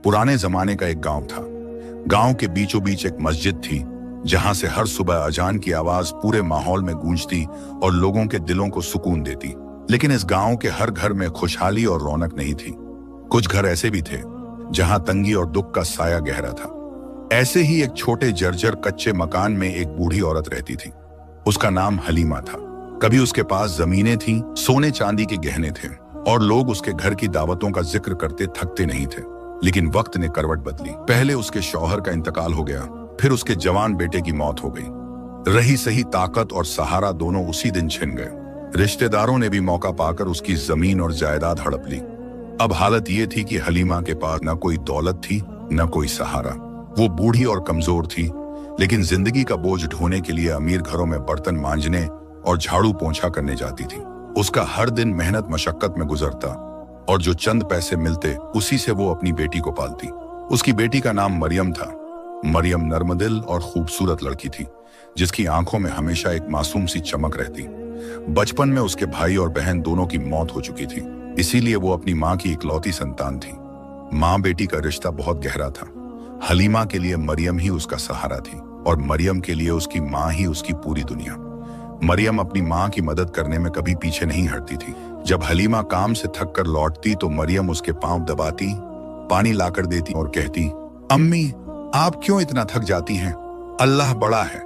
पुराने जमाने का एक गांव था। गांव के बीचों बीच एक मस्जिद थी, जहां से हर सुबह अजान की आवाज पूरे माहौल में गूंजती और लोगों के दिलों को सुकून देती। लेकिन इस गांव के हर घर में खुशहाली और रौनक नहीं थी। कुछ घर ऐसे भी थे जहां तंगी और दुख का साया गहरा था। ऐसे ही एक छोटे जर्जर कच्चे मकान में एक बूढ़ी औरत रहती थी। उसका नाम हलीमा था। कभी उसके पास जमीनें थीं, सोने चांदी के गहने थे और लोग उसके घर की दावतों का जिक्र करते थकते नहीं थे। लेकिन वक्त ने करवट बदली। पहले उसके शौहर का इंतकाल हो गया, फिर उसके जवान बेटे की मौत हो गई। रही सही ताकत और सहारा दोनों उसी दिन छिन गए। रिश्तेदारों ने भी मौका पाकर उसकी जमीन और जायदाद हड़प ली। अब हालत ये थी कि हलीमा के पास न कोई दौलत थी, न कोई सहारा। वो बूढ़ी और कमजोर थी, लेकिन जिंदगी का बोझ ढोने के लिए अमीर घरों में बर्तन मांजने और झाड़ू पोंछा करने जाती थी। उसका हर दिन मेहनत मशक्कत में गुजरता और जो चंद पैसे मिलते उसी से वो अपनी बेटी को पालती। उसकी बेटी का नाम मरियम था। मरियम नर्मदिल और खूबसूरत लड़की थी, जिसकी आंखों में हमेशा एक मासूम सी चमक रहती। बचपन में उसके भाई और बहन दोनों की मौत हो चुकी थी, इसीलिए वो अपनी माँ की इकलौती संतान थी। माँ बेटी का रिश्ता बहुत गहरा था। हलीमा के लिए मरियम ही उसका सहारा थी और मरियम के लिए उसकी माँ ही उसकी पूरी दुनिया। मरियम अपनी माँ की मदद करने में कभी पीछे नहीं हटती थी। जब हलीमा काम से थक कर लौटती तो मरियम उसके पांव दबाती, पानी लाकर देती और कहती, अम्मी आप क्यों इतना थक जाती हैं? अल्लाह बड़ा है,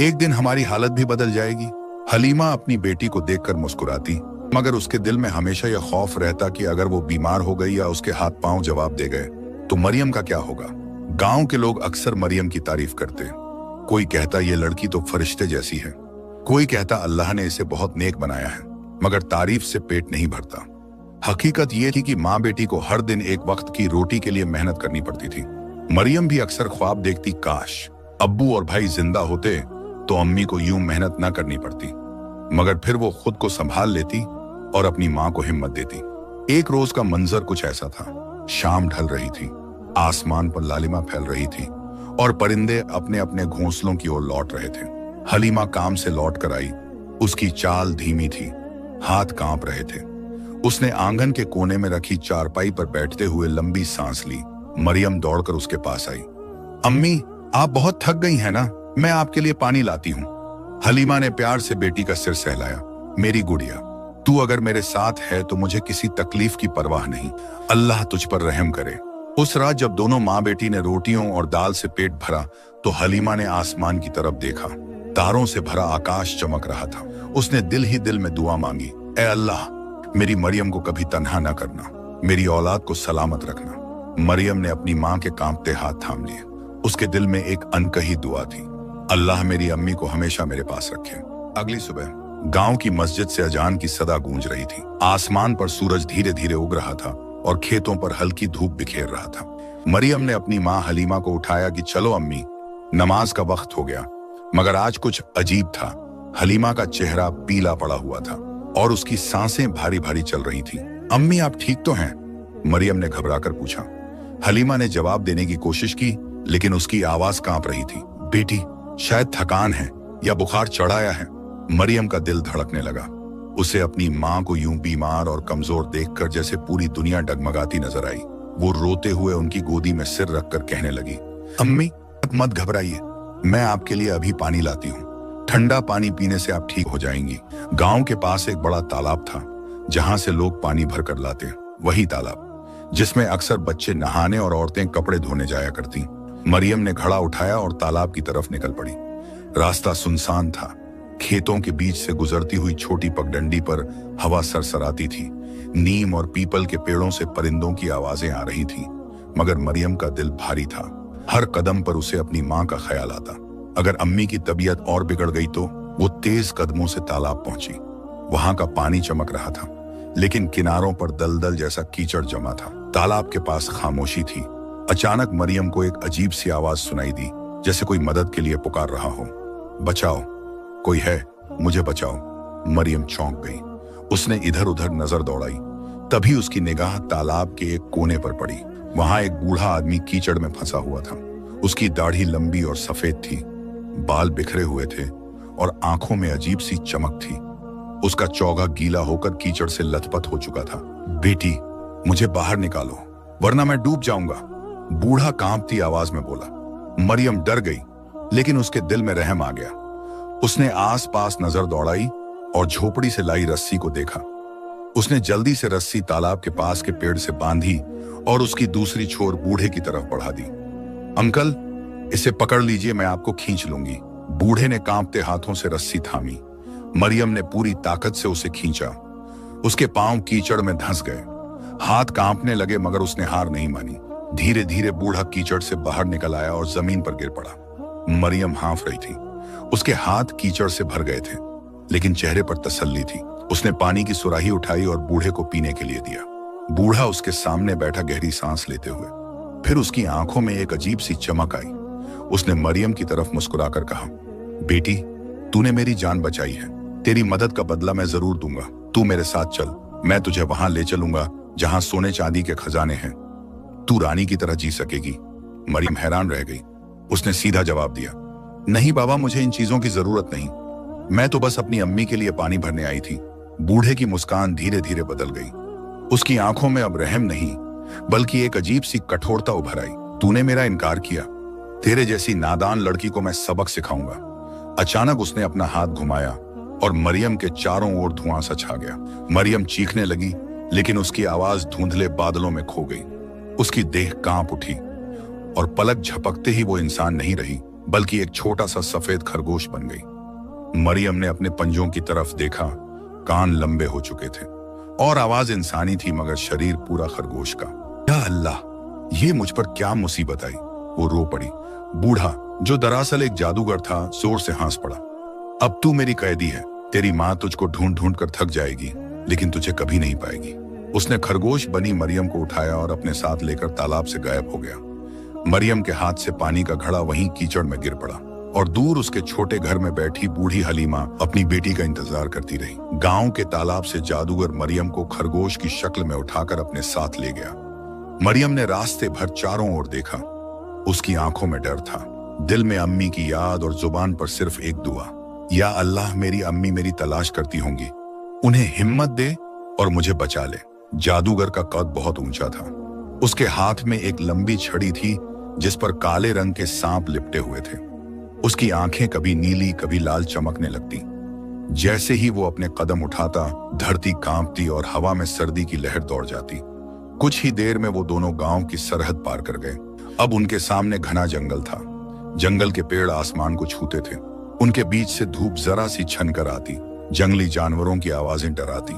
एक दिन हमारी हालत भी बदल जाएगी। हलीमा अपनी बेटी को देखकर मुस्कुराती, मगर उसके दिल में हमेशा यह खौफ रहता कि अगर वो बीमार हो गई या उसके हाथ पांव जवाब दे गए तो मरियम का क्या होगा। गांव के लोग अक्सर मरियम की तारीफ करते। कोई कहता ये लड़की तो फरिश्ते जैसी है, कोई कहता अल्लाह ने इसे बहुत नेक बनाया है, मगर तारीफ से पेट नहीं भरता। हकीकत ये थी कि माँ बेटी को हर दिन एक वक्त की रोटी के लिए मेहनत करनी पड़ती थी। मरियम भी अक्सर ख्वाब देखती, काश अब्बू और भाई जिंदा होते तो अम्मी को यूं मेहनत ना करनी पड़ती। मगर फिर वो खुद को संभाल लेती और अपनी माँ को हिम्मत देती। एक रोज का मंजर कुछ ऐसा था। शाम ढल रही थी, आसमान पर लालिमा फैल रही थी और परिंदे अपने अपने घोंसलों की ओर लौट रहे थे। हलीमा काम से लौट कर आई। उसकी चाल धीमी थी, हाथ कांप रहे थे। उसने आंगन के कोने में रखी चारपाई पर बैठते हुए लंबी सांस ली। मरियम दौड़कर उसके पास आई। अम्मी आप बहुत थक गई हैं ना, मैं आपके लिए पानी लाती हूँ। हलीमा ने प्यार से बेटी का सिर सहलाया। मेरी गुड़िया, तू अगर मेरे साथ है तो मुझे किसी तकलीफ की परवाह नहीं। अल्लाह तुझ पर रहम करे। उस रात जब दोनों माँ बेटी ने रोटियों और दाल से पेट भरा तो हलीमा ने आसमान की तरफ देखा। तारों से भरा आकाश चमक रहा था। उसने दिल ही दिल में दुआ मांगी, ए अल्लाह मेरी मरियम को कभी तन्हा न करना, मेरी औलाद को सलामत रखना। मरियम ने अपनी माँ के कांपते हाथ थाम लिए। उसके दिल में एक अनकही दुआ थी, अल्लाह मेरी अम्मी को हमेशा मेरे पास रखे। अगली सुबह गांव की मस्जिद से अजान की सदा गूंज रही थी। आसमान पर सूरज धीरे धीरे उग रहा था और खेतों पर हल्की धूप बिखेर रहा था। मरियम ने अपनी माँ हलीमा को उठाया कि चलो अम्मी, नमाज का वक्त हो गया। मगर आज कुछ अजीब था। हलीमा का चेहरा पीला पड़ा हुआ था और उसकी सांसें भारी भारी चल रही थी। अम्मी आप ठीक तो हैं? मरियम ने घबराकर पूछा। हलीमा ने जवाब देने की कोशिश की, लेकिन उसकी आवाज कांप रही थी। बेटी शायद थकान है या बुखार चढ़ाया है। मरियम का दिल धड़कने लगा। उसे अपनी माँ को यूं बीमार और कमजोर देखकर जैसे पूरी दुनिया डगमगाती नजर आई। वो रोते हुए उनकी गोदी में सिर रखकर कहने लगी, अम्मी मत घबराइए, मैं आपके लिए अभी पानी लाती हूँ। ठंडा पानी पीने से आप ठीक हो जाएंगी। गांव के पास एक बड़ा तालाब था, जहां से लोग पानी भर कर लाते। वही तालाब जिसमें अक्सर बच्चे नहाने और औरतें कपड़े धोने जाया करती। मरियम ने घड़ा उठाया और तालाब की तरफ निकल पड़ी। रास्ता सुनसान था। खेतों के बीच से गुजरती हुई छोटी पगडंडी पर हवा सरसराती थी। नीम और पीपल के पेड़ों से परिंदों की आवाजें आ रही थीं, मगर मरियम का दिल भारी था। हर कदम पर उसे अपनी माँ का ख्याल आता। अगर अम्मी की तबीयत और बिगड़ गई तो। वो तेज कदमों से तालाब पहुंची। वहां का पानी चमक रहा था, लेकिन किनारों पर दलदल जैसा कीचड़ जमा था। तालाब के पास खामोशी थी। अचानक मरियम को एक अजीब सी आवाज सुनाई दी, जैसे कोई मदद के लिए पुकार रहा हो। बचाओ, कोई है, मुझे बचाओ। मरियम चौंक गई। उसने इधर उधर नजर दौड़ाई। तभी उसकी निगाह तालाब के एक कोने पर पड़ी। वहां एक बूढ़ा आदमी कीचड़ में फंसा हुआ था। उसकी दाढ़ी लंबी और सफेद थी, बाल बिखरे हुए थे और आंखों में अजीब सी चमक थी। उसका चौगा गीला होकर कीचड़ से लथपथ हो चुका था। बेटी मुझे बाहर निकालो, वरना मैं डूब जाऊंगा। बूढ़ा कांपती आवाज में बोला। मरियम डर गई, लेकिन उसके दिल में रहम आ गया। उसने आसपास नजर दौड़ाई और झोपड़ी से लाई रस्सी को देखा। उसने जल्दी से रस्सी तालाब के पास के पेड़ से बांधी और उसकी दूसरी छोर बूढ़े की तरफ बढ़ा दी। अंकल, इसे पकड़ लीजिए, मैं आपको खींच लूंगी। बूढ़े ने कांपते हाथों से रस्सी थामी। मरियम ने पूरी ताकत से उसे खींचा। उसके पांव कीचड़ में धंस गए, हाथ कांपने लगे, मगर उसने हार नहीं मानी। धीरे धीरे बूढ़ा कीचड़ से बाहर निकल आया और जमीन पर गिर पड़ा। मरियम हाँफ रही थी, उसके हाथ कीचड़ से भर गए थे, लेकिन चेहरे पर तसल्ली थी। उसने पानी की सुराही उठाई और बूढ़े को पीने के लिए दिया। बूढ़ा उसके सामने बैठा गहरी सांस लेते हुए। फिर उसकी आंखों में एक अजीब सी चमक आई। उसने मरियम की तरफ मुस्कुराकर कहा, बेटी, तूने मेरी जान बचाई है, तेरी मदद का बदला मैं जरूर दूंगा। तू मेरे साथ चल, मैं तुझे वहां ले चलूंगा जहां सोने चांदी के खजाने हैं। तू रानी की तरह जी सकेगी। मरियम हैरान रह गई। उसने सीधा जवाब दिया, नहीं बाबा, मुझे इन चीजों की जरूरत नहीं, मैं तो बस अपनी अम्मी के लिए पानी भरने आई थी। बूढ़े की मुस्कान धीरे धीरे बदल गई। उसकी आंखों में अब रहम नहीं, बल्कि एक अजीब सी कठोरता उभर आई। तूने मेरा इनकार किया, तेरे जैसी नादान लड़की को मैं सबक सिखाऊंगा। अचानक उसने अपना हाथ घुमाया और मरियम के चारों ओर धुआं सा छा गया। मरियम चीखने लगी, लेकिन उसकी आवाज धुंधले बादलों में खो गई। उसकी देह कांप उठी और पलक झपकते ही वो इंसान नहीं रही, बल्कि एक छोटा सा सफेद खरगोश बन गई। मरियम ने अपने पंजों की तरफ देखा, कान लंबे हो चुके थे और आवाज इंसानी थी, मगर शरीर पूरा खरगोश का। या अल्लाह, ये मुझ पर क्या मुसीबत आई, वो रो पड़ी। बूढ़ा, जो दरअसल एक जादूगर था, जोर से हंस पड़ा। अब तू मेरी कैदी है, तेरी माँ तुझको ढूंढ ढूंढ कर थक जाएगी, लेकिन तुझे कभी नहीं पाएगी। उसने खरगोश बनी मरियम को उठाया और अपने साथ लेकर तालाब से गायब हो गया। मरियम के हाथ से पानी का घड़ा वहीं कीचड़ में गिर पड़ा और दूर उसके छोटे घर में बैठी बूढ़ी हलीमा अपनी बेटी का इंतजार करती रही। गांव के तालाब से जादूगर मरियम को खरगोश की शक्ल में उठाकर अपने साथ ले गया। मरियम ने रास्ते भर चारों ओर देखा। उसकी आंखों में डर था, दिल में अम्मी की याद और जुबान पर सिर्फ एक दुआ, या अल्लाह, मेरी अम्मी मेरी तलाश करती होंगी, उन्हें हिम्मत दे और मुझे बचा ले। जादूगर का कद बहुत ऊंचा था। उसके हाथ में एक लंबी छड़ी थी जिस पर काले रंग के सांप लिपटे हुए थे। उसकी आंखें कभी नीली कभी लाल चमकने लगती। जैसे ही वो अपने कदम उठाता, धरती कांपती और हवा में सर्दी की लहर दौड़ जाती। कुछ ही देर में वो दोनों गांव की सरहद पार कर गए। अब उनके सामने घना जंगल था। जंगल के पेड़ आसमान को छूते थे। उनके बीच से धूप जरा सी छन कर आती, जंगली जानवरों की आवाजें डराती।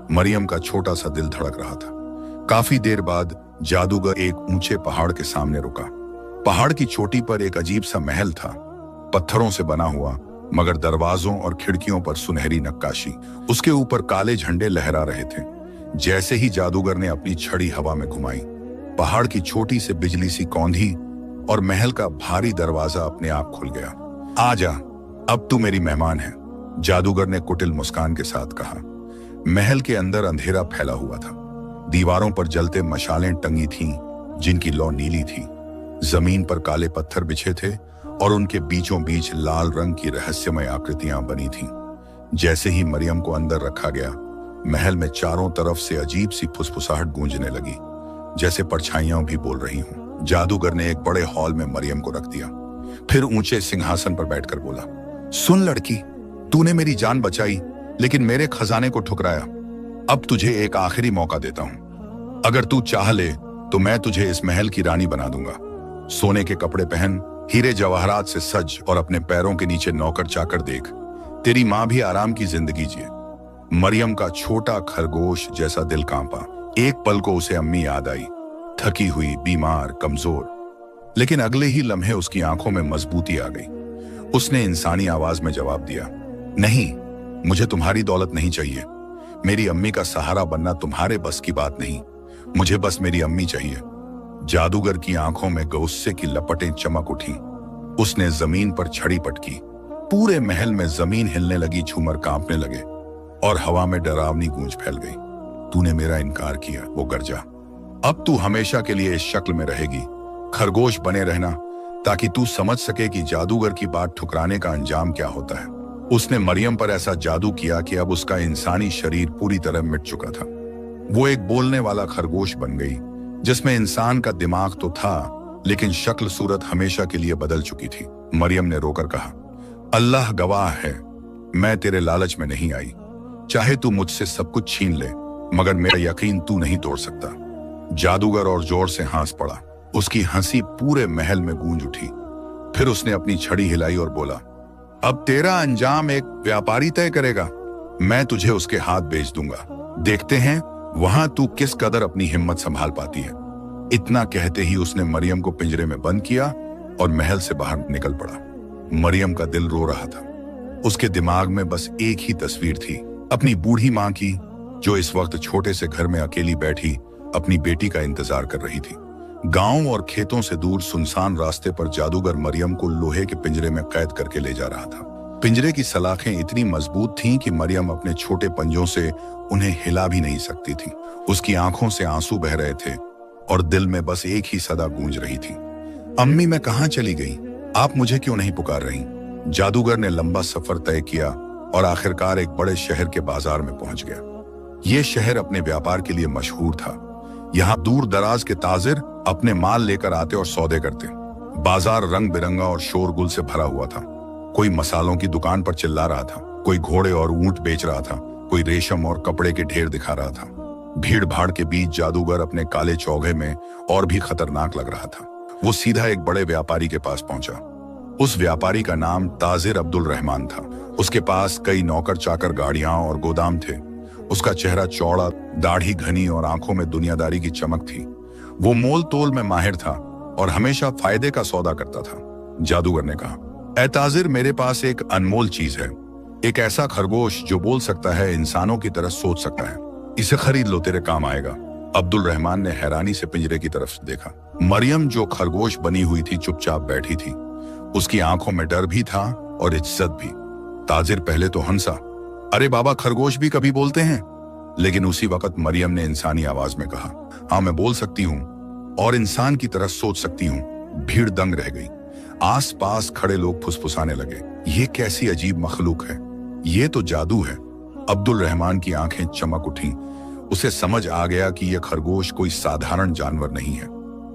मरियम का छोटा सा दिल धड़क रहा था। काफी देर बाद जादूगर एक ऊंचे पहाड़ के सामने रुका। पहाड़ की चोटी पर एक अजीब सा महल था, पत्थरों से बना हुआ, मगर दरवाजों और खिड़कियों पर सुनहरी नक्काशी। उसके ऊपर काले झंडे लहरा रहे थे। जैसे ही जादूगर ने अपनी छड़ी हवा में घुमाई, पहाड़ की छोटी से बिजली सी कौंधी और महल का भारी दरवाजा अपने आप खुल गया। आजा, अब तू मेरी मेहमान है, जादूगर ने कुटिल मुस्कान के साथ कहा। महल के अंदर अंधेरा फैला हुआ था। दीवारों पर जलते मशालें टंगी थीं, जिनकी लौ नीली थी। जमीन पर काले पत्थर बिछे थे और उनके बीचों बीच लाल रंग की रहस्यमय आकृतियां बनी थीं। जैसे ही मरियम को अंदर रखा गया, महल में चारों तरफ से अजीब सी फुसफुसाहट गूंजने लगी, जैसे परछाइयां भी बोल रही हों। जादूगर ने एक बड़े हॉल में मरियम को रख दिया, फिर ऊंचे सिंहासन पर बैठकर बोला, सुन लड़की, तूने मेरी जान बचाई, लेकिन मेरे खजाने को ठुकराया। अब तुझे एक आखिरी मौका देता हूं। अगर तू चाह ले तो मैं तुझे इस महल की रानी बना दूंगा। सोने के कपड़े पहन, हीरे जवाहरात से सज और अपने पैरों के नीचे नौकर चाकर देख। तेरी माँ भी आराम की जिंदगी जिए। मरियम का छोटा खरगोश जैसा दिल कांपा। एक पल को उसे अम्मी याद आई, थकी हुई, बीमार, कमजोर। लेकिन अगले ही लम्हे उसकी आंखों में मजबूती आ गई। उसने इंसानी आवाज में जवाब दिया, नहीं, मुझे तुम्हारी दौलत नहीं चाहिए। मेरी अम्मी का सहारा बनना तुम्हारे बस की बात नहीं। मुझे बस मेरी अम्मी चाहिए। जादूगर की आंखों में गुस्से की लपटें चमक उठी। उसने जमीन पर छड़ी पटकी। पूरे महल में जमीन हिलने लगी, झूमर कांपने लगे और हवा में डरावनी गूंज फैल गई। तूने मेरा इनकार किया, वो गरजा। अब तू हमेशा के लिए इस शक्ल में रहेगी। खरगोश बने रहना, ताकि तू समझ सके कि जादूगर की बात ठुकराने का अंजाम क्या होता है। उसने मरियम पर ऐसा जादू किया कि अब उसका इंसानी शरीर पूरी तरह मिट चुका था। वो एक बोलने वाला खरगोश बन गई, जिसमें इंसान का दिमाग तो था, लेकिन शक्ल सूरत हमेशा के लिए बदल चुकी थी। मरियम ने रोकर कहा, अल्लाह गवाह है, मैं तेरे लालच में नहीं आई। चाहे तू मुझसे सब कुछ छीन ले, मगर मेरा यकीन तू नहीं तोड़ सकता। जादूगर और जोर से हंस पड़ा। उसकी हंसी पूरे महल में गूंज उठी। फिर उसने अपनी छड़ी हिलाई और बोला, अब तेरा अंजाम एक व्यापारी तय करेगा। मैं तुझे उसके हाथ बेच दूंगा। देखते हैं वहां तू किस कदर अपनी हिम्मत संभाल पाती है। इतना कहते ही उसने मरियम को पिंजरे में बंद किया और महल से बाहर निकल पड़ा। मरियम का दिल रो रहा था। उसके दिमाग में बस एक ही तस्वीर थी, अपनी बूढ़ी मां की, जो इस वक्त छोटे से घर में अकेली बैठी अपनी बेटी का इंतजार कर रही थी। गांव और खेतों से दूर सुनसान रास्ते पर जादूगर मरियम को लोहे के पिंजरे में कैद करके ले जा रहा था। पिंजरे की सलाखें इतनी मजबूत थीं कि मरियम अपने छोटे पंजों से उन्हें हिला भी नहीं सकती थी। उसकी आंखों से आंसू बह रहे थे और दिल में बस एक ही सदा गूंज रही थी, अम्मी मैं कहां चली गई? आप मुझे क्यों नहीं पुकार रही? जादूगर ने लंबा सफर तय किया और आखिरकार एक बड़े शहर के बाजार में पहुंच गया। यह शहर अपने व्यापार के लिए मशहूर था। यहाँ दूर दराज के ताजिर अपने माल लेकर आते और सौदे करते। बाजार रंग बिरंगा और शोरगुल से भरा हुआ था। कोई मसालों की दुकान पर चिल्ला रहा था, कोई घोड़े और ऊंट बेच रहा था, कोई रेशम और कपड़े के ढेर दिखा रहा था। भीड़ भाड़ के बीच जादूगर अपने काले चौगे में और भी खतरनाक लग रहा था। वो सीधा एक बड़े व्यापारी के पास पहुंचा। उस व्यापारी का नाम ताजिर अब्दुल रहमान था। उसके पास कई नौकर चाकर, गाड़ियां और गोदाम थे। उसका चेहरा चौड़ा, दाढ़ी घनी और आंखों में दुनियादारी की चमक थी। वो मोल तोल में माहिर था और हमेशा फायदे का सौदा करता था। जादूगर ने कहा, ए ताजिर, मेरे पास एक अनमोल चीज है, एक ऐसा खरगोश जो बोल सकता है, इंसानों की तरह सोच सकता है। इसे खरीद लो, तेरे काम आएगा। अब्दुल रहमान ने हैरानी से पिंजरे की तरफ देखा। मरियम जो खरगोश बनी हुई थी चुपचाप बैठी थी। उसकी आंखों में डर भी था और इज्जत भी। ताजिर पहले तो हंसा, अरे बाबा, खरगोश भी कभी बोलते हैं? लेकिन उसी वक्त मरियम ने इंसानी आवाज में कहा, हाँ मैं बोल सकती हूँ और इंसान की तरह सोच सकती हूँ। भीड़ दंग रह गई। आस पास खड़े लोग फुसफुसाने लगे, ये कैसी अजीब मखलूक है, ये तो जादू है। अब्दुल रहमान की आंखें चमक उठी। उसे समझ आ गया कि यह खरगोश कोई साधारण जानवर नहीं है।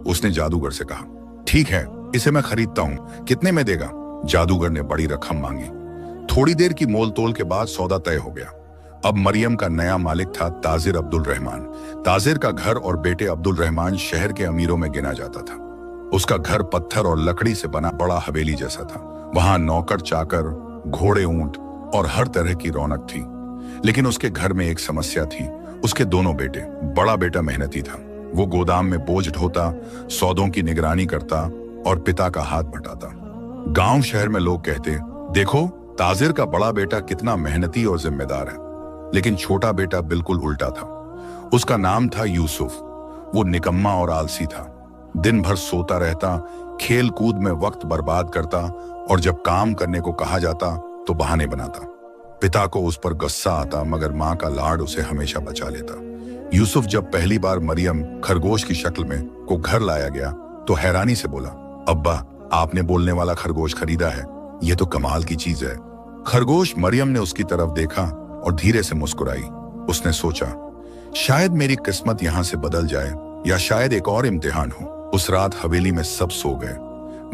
उसने जादूगर से कहा, ठीक है, इसे मैं खरीदता हूँ, कितने में देगा? जादूगर ने बड़ी रकम मांगी। थोड़ी देर की मोल तोल के बाद सौदा तय हो गया। अब मरियम का नया मालिक था ताजिर अब्दुल रहमान। ताजिर का घर और बेटे अब्दुल रहमान शहर के अमीरों में गिना जाता था। उसका घर पत्थर और लकड़ी से बना बड़ा हवेली जैसा था। वहां नौकर चाकर, घोड़े, ऊंट और हर तरह की रौनक थी। लेकिन उसके घर में एक समस्या थी, उसके दोनों बेटे। बड़ा बेटा मेहनती था, वो गोदाम में बोझ ढोता, सौदों की निगरानी करता और पिता का हाथ बटाता। गांव शहर में लोग कहते, देखो ताजिर का बड़ा बेटा कितना मेहनती और जिम्मेदार है। लेकिन छोटा बेटा बिल्कुल उल्टा था। उसका नाम था यूसुफ। वो निकम्मा और आलसी था। दिन भर सोता रहता, खेल कूद में वक्त बर्बाद करता और जब काम करने को कहा जाता तो बहाने बनाता। पिता को उस पर गुस्सा आता, मगर माँ का लाड उसे हमेशा बचा लेता। यूसुफ जब पहली बार मरियम खरगोश की शक्ल में को घर लाया गया तो हैरानी से बोला, अब्बा, आपने बोलने वाला खरगोश खरीदा है, ये तो कमाल की चीज है। खरगोश मरियम ने उसकी तरफ देखा और धीरे से मुस्कुराई। उसने सोचा, शायद मेरी किस्मत यहां से बदल जाए या शायद एक और इम्तिहान हो। उस रात हवेली में सब सो गए,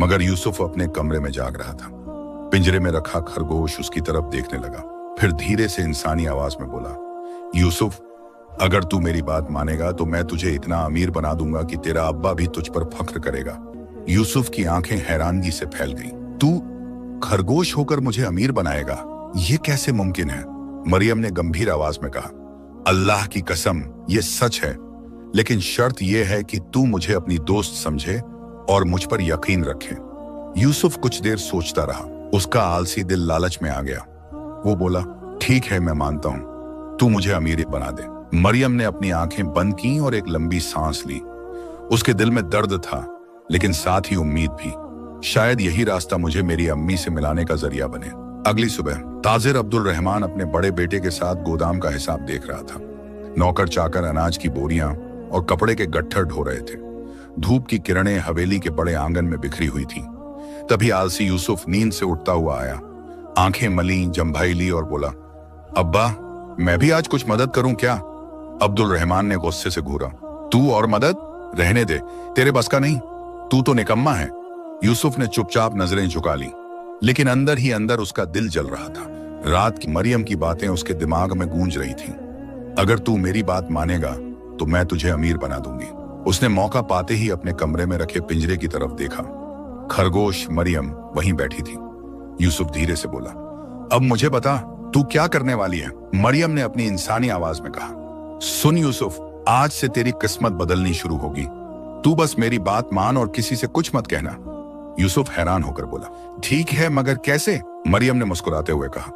मगर यूसुफ अपने कमरे में जाग रहा था। पिंजरे में रखा खरगोश उसकी तरफ देखने लगा। फिर धीरे से इंसानी आवाज में बोला, यूसुफ, अगर तू मेरी बात मानेगा तो मैं तुझे इतना अमीर बना दूंगा कि तेरा अब्बा भी तुझ पर फख्र करेगा। यूसुफ की आंखें हैरानगी से फैल गईं। तू खरगोश होकर मुझे अमीर बनाएगा? ये कैसे मुमकिन है? मरियम ने गंभीर आवाज में कहा, अल्लाह की कसम, ये सच है, लेकिन शर्त यह है कि तू मुझे अपनी दोस्त समझे और मुझ पर यकीन रखे। यूसुफ कुछ देर सोचता रहा। उसका आलसी दिल लालच में आ गया। वो बोला, ठीक है, मैं मानता हूं, तू मुझे अमीर बना दे। मरियम ने अपनी आंखें बंद की और एक लंबी सांस ली। उसके दिल में दर्द था, लेकिन साथ ही उम्मीद भी। शायद यही रास्ता मुझे मेरी अम्मी से मिलाने का जरिया बने। अगली सुबह ताजिर अब्दुल रहमान अपने बड़े बेटे के साथ गोदाम का हिसाब देख रहा था। नौकर चाकर अनाज की बोरियां और कपड़े के गट्ठर ढो रहे थे। धूप की किरणें हवेली के बड़े आंगन में बिखरी हुई थी। तभी आलसी यूसुफ नींद से उठता हुआ आया। आंखें मली, जंभाई ली और बोला, अब्बा, मैं भी आज कुछ मदद करूं क्या? अब्दुल रहमान ने गुस्से से घूरा, तू और मदद? रहने दे, तेरे बस का नहीं, तू तो निकम्मा है। यूसुफ ने चुपचाप नजरें झुका ली, लेकिन अंदर ही अंदर उसका दिल जल रहा था। रात की मरियम की बातें उसके दिमाग में गूंज रही थीं। अगर तू मेरी बात मानेगा तो मैं तुझे अमीर बना दूंगी। उसने मौका पाते ही अपने कमरे में रखे पिंजरे की तरफ देखा। खरगोश मरियम वहीं बैठी थी। यूसुफ धीरे से बोला, अब मुझे बता, तू क्या करने वाली है? मरियम ने अपनी इंसानी आवाज में कहा। सुन यूसुफ, आज से तेरी किस्मत बदलनी शुरू होगी। तू बस मेरी बात मान और किसी से कुछ मत कहना। यूसुफ हैरान होकर बोला, ठीक है, मगर कैसे? मरियम ने मुस्कुराते हुए कहा,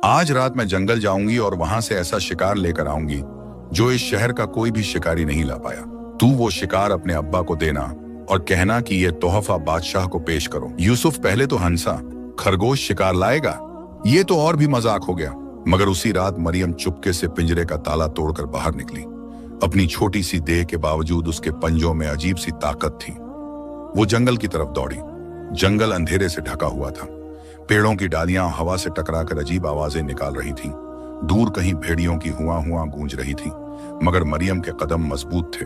आज रात मैं जंगल जाऊंगी और वहां से ऐसा शिकार लेकर आऊंगी जो इस शहर का कोई भी शिकारी नहीं ला पाया। तू वो शिकार अपने अब्बा को देना और कहना कि ये तोहफा बादशाह को पेश करो। यूसुफ पहले तो हंसा, खरगोश शिकार लाएगा? ये तो और भी मजाक हो गया। मगर उसी रात मरियम चुपके से पिंजरे का ताला तोड़कर बाहर निकली। अपनी छोटी सी देह के बावजूद उसके पंजों में अजीब सी ताकत थी। वो जंगल की तरफ दौड़ी। जंगल अंधेरे से ढका हुआ था। पेड़ों की डालियां हवा से टकराकर अजीब आवाजें निकाल रही थीं। दूर कहीं भेड़ियों की हुआ हुआ गूंज रही थी, मगर मरियम के कदम मजबूत थे।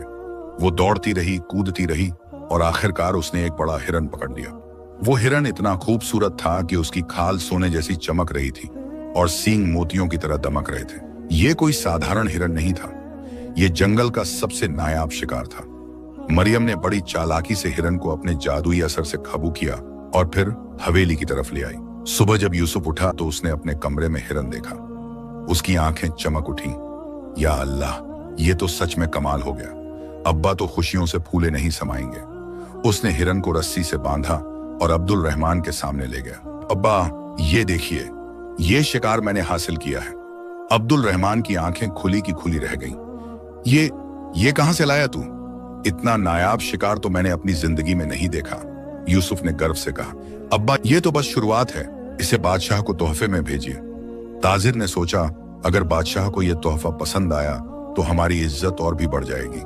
वो दौड़ती रही, कूदती रही और आखिरकार उसने एक बड़ा हिरन पकड़ लिया। वो हिरन इतना खूबसूरत था कि उसकी खाल सोने जैसी चमक रही थी और सींग मोतियों की तरह दमक रहे थे। ये कोई साधारण हिरन नहीं था, ये जंगल का सबसे नायाब शिकार था। मरियम ने बड़ी चालाकी से हिरन को अपने जादुई असर से काबू किया और फिर हवेली की तरफ ले आई। सुबह जब यूसुफ उठा तो उसने अपने कमरे में हिरन देखा। उसकी आंखें चमक उठी। या अल्लाह, ये तो सच में कमाल हो गया। अब्बा तो खुशियों से फूले नहीं समाएंगे। उसने हिरन को रस्सी से बांधा और अब्दुल रहमान के सामने ले गया। अब्बा, ये देखिए, ये शिकार मैंने हासिल किया है। अब्दुल रहमान की आंखें खुली की खुली रह गईं। ये कहां से लाया तू? इतना नायाब शिकार तो मैंने अपनी जिंदगी में नहीं देखा। यूसुफ ने गर्व से कहा। अब्बा, ये तो बस शुरुआत है, इसे बादशाह को तोहफे में भेजिए। ताजिर ने सोचा, अगर बादशाह को यह तोहफा पसंद आया तो हमारी इज्जत और भी बढ़ जाएगी।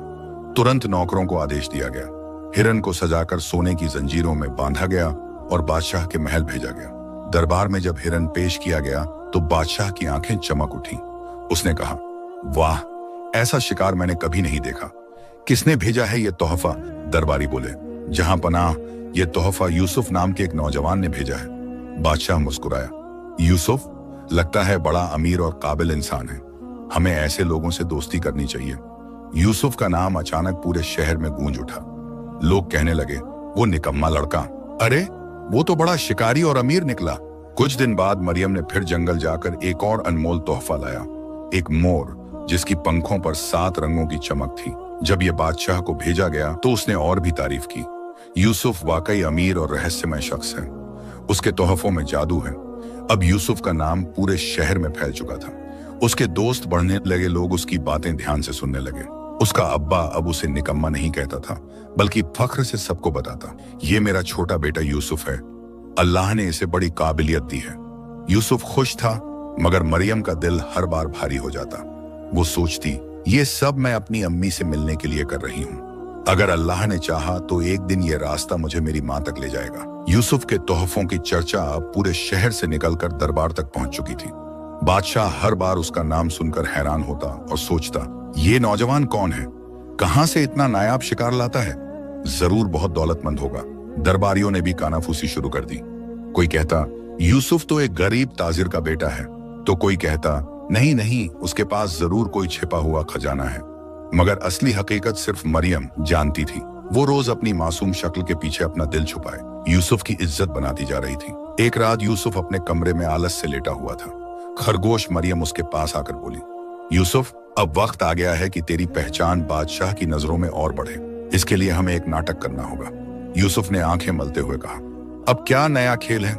तुरंत नौकरों को आदेश दिया गया। हिरन को सजाकर सोने की जंजीरों में बांधा गया और बादशाह के महल भेजा गया। दरबार में जब हिरन पेश किया गया तो बादशाह की आंखें चमक उठी। उसने कहा, वाह, ऐसा शिकार मैंने कभी नहीं देखा। किसने भेजा है ये तोहफा? दरबारी बोले। जहां पनाह, ये तोहफा यूसुफ नाम के एक नौजवान ने भेजा है। बादशाह मुस्कुराया। यूसुफ लगता है बड़ा अमीर और काबिल इंसान है। हमें ऐसे लोगों से दोस्ती करनी चाहिए। यूसुफ का नाम अचानक पूरे शहर में गूंज उठा। लोग कहने लगे, वो निकम्मा लड़का, अरे वो तो बड़ा शिकारी और अमीर निकला। कुछ दिन बाद मरियम ने फिर जंगल जाकर एक और अनमोल तोहफा लाया, एक मोर जिसकी पंखों पर 7 रंगों की चमक थी। जब यह बादशाह को भेजा गया तो उसने और भी तारीफ की। यूसुफ वाकई अमीर और रहस्यमय शख्स है। उसके तोहफों में जादू है। अब यूसुफ का नाम पूरे शहर में फैल चुका था। उसके दोस्त बढ़ने लगे, लोग उसकी बातें ध्यान से सुनने लगे। उसका अब्बा अब उसे निकम्मा नहीं कहता था, बल्कि फख्र से सबको बताता, ये मेरा छोटा बेटा यूसुफ है, अल्लाह ने इसे बड़ी काबिलियत दी है। यूसुफ खुश था, मगर मरियम का दिल हर बार भारी हो जाता। वो सोचती, ये सब मैं अपनी अम्मी से मिलने के लिए कर रही हूँ। अगर अल्लाह ने चाहा तो एक दिन ये रास्ता मुझे मेरी माँ तक ले जाएगा। यूसुफ के तोहफों की चर्चा अब पूरे शहर से निकलकर दरबार तक पहुंच चुकी थी। बादशाह हर बार उसका नाम सुनकर हैरान होता और सोचता, ये नौजवान कौन है? कहां से इतना नायाब शिकार लाता है? जरूर बहुत दौलतमंद होगा। दरबारियों ने भी कानाफूसी शुरू कर दी। कोई कहता, यूसुफ तो एक गरीब ताजिर का बेटा है, तो कोई कहता, नहीं नहीं, उसके पास जरूर कोई छिपा हुआ खजाना है। मगर असली हकीकत सिर्फ मरियम जानती थी। वो रोज अपनी मासूम शक्ल के पीछे अपना दिल छुपाए यूसुफ की इज्जत बनाती जा रही थी। एक रात यूसुफ अपने कमरे में आलस से लेटा हुआ था। खरगोश मरियम उसके पास आकर बोली, यूसुफ, अब वक्त आ गया है कि तेरी पहचान बादशाह की नजरों में और बढ़े। इसके लिए हमें एक नाटक करना होगा। यूसुफ ने आंखें मलते हुए कहा, अब क्या नया खेल है?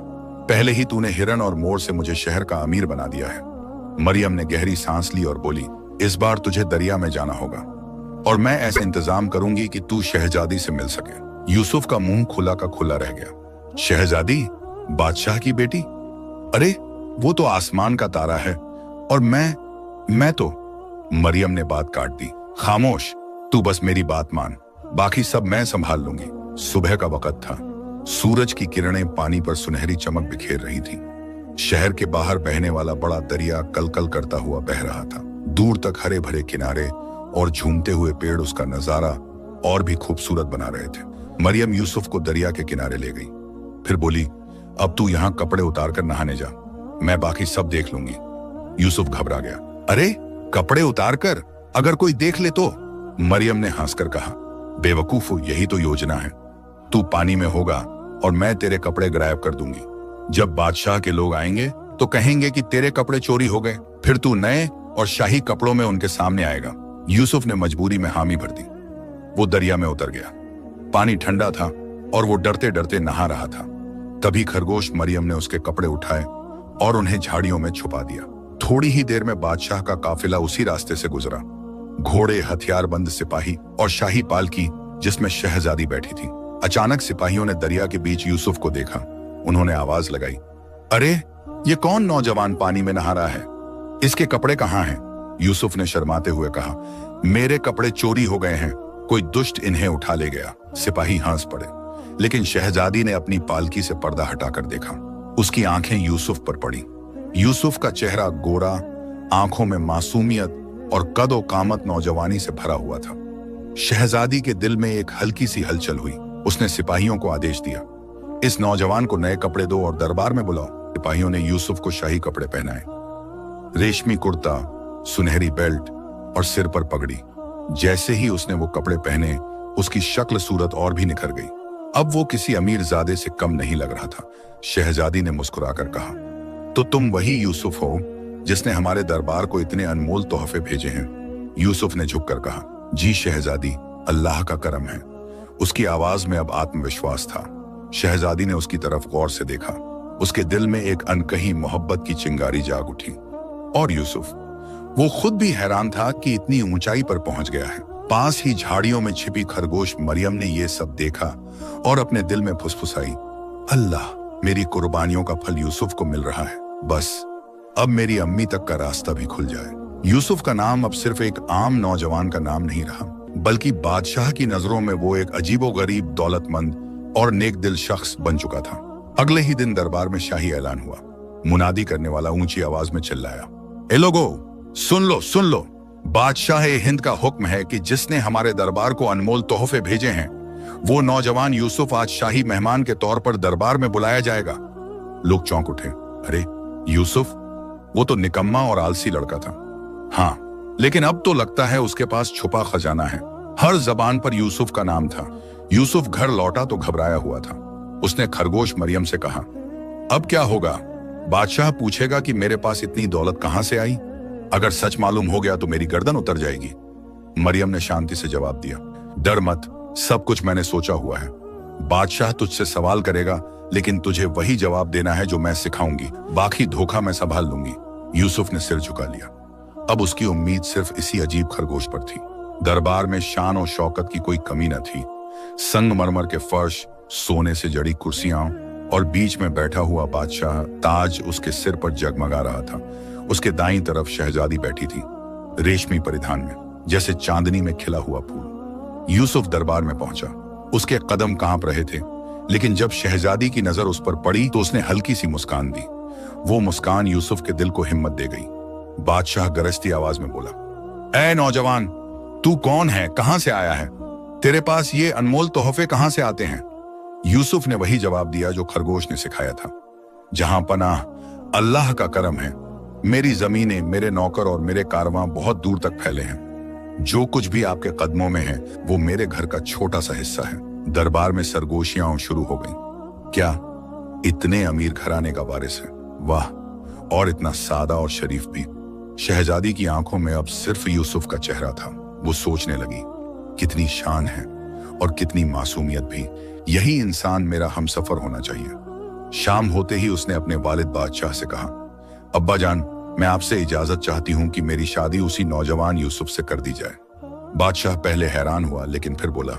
पहले ही तूने हिरन और मोर से मुझे शहर का अमीर बना दिया है। मरियम ने गहरी सांस ली और बोली, इस बार तुझे दरिया में जाना होगा और मैं ऐसे इंतजाम करूंगी कि तू शहजादी से मिल सके। यूसुफ का मुंह खुला का खुला रह गया। शहजादी? बादशाह की बेटी? अरे वो तो आसमान का तारा है और मैं तो। मरियम ने बात काट दी, खामोश, तू बस मेरी बात मान, बाकी सब मैं संभाल लूंगी। सुबह का वक्त था। सूरज की किरणें पानी पर सुनहरी चमक बिखेर रही थी। शहर के बाहर बहने वाला बड़ा दरिया कलकल करता हुआ बह रहा था। दूर तक हरे भरे किनारे और झूमते हुए पेड़ उसका नजारा और भी खूबसूरत बना रहे थे। मरियम यूसुफ को दरिया के किनारे ले गई, फिर बोली, अब तू यहाँ कपड़े उतार कर नहाने जा, मैं बाकी सब देख लूंगी। यूसुफ घबरा गया। अरे कपड़े उतार कर, अगर कोई देख ले तो? मरियम ने हंसकर कहा, बेवकूफ, यही तो योजना है। तू पानी में होगा और मैं तेरे कपड़े गायब कर दूंगी। जब बादशाह के लोग आएंगे तो कहेंगे कि तेरे कपड़े चोरी हो गए, फिर तू नए और शाही कपड़ों में उनके सामने आएगा। यूसुफ ने मजबूरी में हामी भर दी। वो दरिया में उतर गया। पानी ठंडा था और वो डरते डरते नहा रहा था। तभी खरगोश मरियम ने उसके कपड़े उठाए और उन्हें झाड़ियों में छुपा दिया। थोड़ी ही देर में बादशाह का काफिला उसी रास्ते से गुजरा। घोड़े, हथियारबंद सिपाही और शाही पालकी जिसमें शहजादी बैठी थी। अचानक सिपाहियों ने दरिया के बीच यूसुफ को देखा। उन्होंने आवाज लगाई, अरे ये कौन नौजवान पानी में नहा रहा है? इसके कपड़े कहाँ हैं? यूसुफ ने शर्माते हुए कहा, मेरे कपड़े चोरी हो गए हैं, कोई दुष्ट इन्हें उठा ले गया। सिपाही हंस पड़े, लेकिन शहजादी ने अपनी पालकी से पर्दा हटाकर देखा। उसकी आंखें यूसुफ पर पड़ी। यूसुफ का चेहरा गोरा, आंखों में मासूमियत और कदो कामत नौजवानी से भरा हुआ था। शहजादी के दिल में एक हल्की सी हलचल हुई। उसने सिपाहियों को आदेश दिया, इस नौजवान को नए कपड़े दो और दरबार में बुलाओ। सिपाहियों ने यूसुफ को शाही कपड़े पहनाए, रेशमी कुर्ता, सुनहरी बेल्ट और सिर पर पगड़ी। जैसे ही उसने वो कपड़े पहने, उसकी शक्ल सूरत और भी निखर गई। अब वो किसी अमीरजादे से कम नहीं लग रहा था। शहजादी ने मुस्कुराकर कहा, तो तुम वही यूसुफ हो जिसने हमारे दरबार को इतने अनमोल तोहफे भेजे हैं? यूसुफ ने झुककर कहा, जी शहजादी, अल्लाह का करम है। उसकी आवाज में अब आत्मविश्वास था। शहजादी ने उसकी तरफ गौर से देखा। उसके दिल में एक अनकही मोहब्बत की चिंगारी जाग उठी। और यूसुफ, वो खुद भी हैरान था कि इतनी ऊंचाई पर पहुंच गया है। पास ही झाड़ियों में छिपी खरगोश मरियम ने ये सब देखा और अपने दिल में फुसफुसाई, अल्लाह, मेरी कुर्बानियों का फल यूसुफ को मिल रहा है। बस अब मेरी अम्मी तक का रास्ता भी खुल जाए। यूसुफ का नाम अब सिर्फ एक आम नौजवान का नाम नहीं रहा, बल्कि बादशाह की नजरों में वो एक अजीबोगरीब, दौलतमंद और नेक दिल शख्स बन चुका था। अगले ही दिन दरबार में शाही ऐलान हुआ। मुनादी करने वाला ऊंची आवाज में चिल्लाया, ए लोगो, सुन लो सुन लो, बादशाह हिंद का हुक्म है कि जिसने हमारे दरबार को अनमोल तोहफे भेजे हैं, वो नौजवान यूसुफ आज शाही मेहमान के तौर पर दरबार में बुलाया जाएगा। लोग चौंक उठे। अरे यूसुफ, वो तो निकम्मा और आलसी लड़का था। हाँ, लेकिन अब तो लगता है उसके पास छुपा खजाना है। हर जबान पर यूसुफ का नाम था। यूसुफ घर लौटा तो घबराया हुआ था। उसने खरगोश मरियम से कहा, अब क्या होगा? बादशाह पूछेगा कि मेरे पास इतनी दौलत कहां से आई? अगर सच मालूम हो गया तो मेरी गर्दन उतर जाएगी। मरियम ने शांति से जवाब दिया, डर मत, सब कुछ मैंने सोचा हुआ है। बादशाह तुझसे सवाल करेगा, लेकिन तुझे वही जवाब देना है जो मैं सिखाऊंगी। बाकी धोखा मैं संभाल लूंगी। यूसुफ ने सिर झुका लिया। अब उसकी उम्मीद सिर्फ इसी अजीब खरगोश पर थी। दरबार में शान और शौकत की कोई कमी न थी। संगमरमर के फर्श, सोने से जड़ी कुर्सियां और बीच में बैठा हुआ बादशाह, ताज उसके सिर पर जगमगा रहा था। उसके दाईं तरफ शहजादी बैठी थी, रेशमी परिधान में, जैसे चांदनी में खिला हुआ फूल। यूसुफ दरबार में पहुंचा। उसके कदम कांप रहे थे, लेकिन जब शहजादी की नजर उस पर पड़ी तो उसने हल्की सी मुस्कान दी। वो मुस्कान यूसुफ के दिल को हिम्मत दे गई। बादशाह गरजती आवाज में बोला, ऐ नौजवान, तू कौन है? कहां से आया है? तेरे पास ये अनमोल तोहफे कहां से आते हैं? यूसुफ ने वही जवाब दिया जो खरगोश ने सिखाया था, जहां पनाह अल्लाह का करम है। मेरी जमीनें, मेरे नौकर और मेरे कारवां बहुत दूर तक फैले हैं। जो कुछ भी आपके कदमों में है वो मेरे घर का छोटा सा हिस्सा है। दरबार में सरगोशियां शुरू हो गईं। क्या इतने अमीर घराने का वारिस है? वाह, और इतना सादा और शरीफ भी। शहजादी की आंखों में अब सिर्फ यूसुफ का चेहरा था। वो सोचने लगी, कितनी शान है और कितनी मासूमियत भी। यही इंसान मेरा हमसफर होना चाहिए। शाम होते ही उसने अपने वालिद बादशाह से कहा, अब्बा जान, मैं आपसे इजाजत चाहती हूं कि मेरी शादी उसी नौजवान यूसुफ से कर दी जाए। बादशाह पहले हैरान हुआ, लेकिन फिर बोला,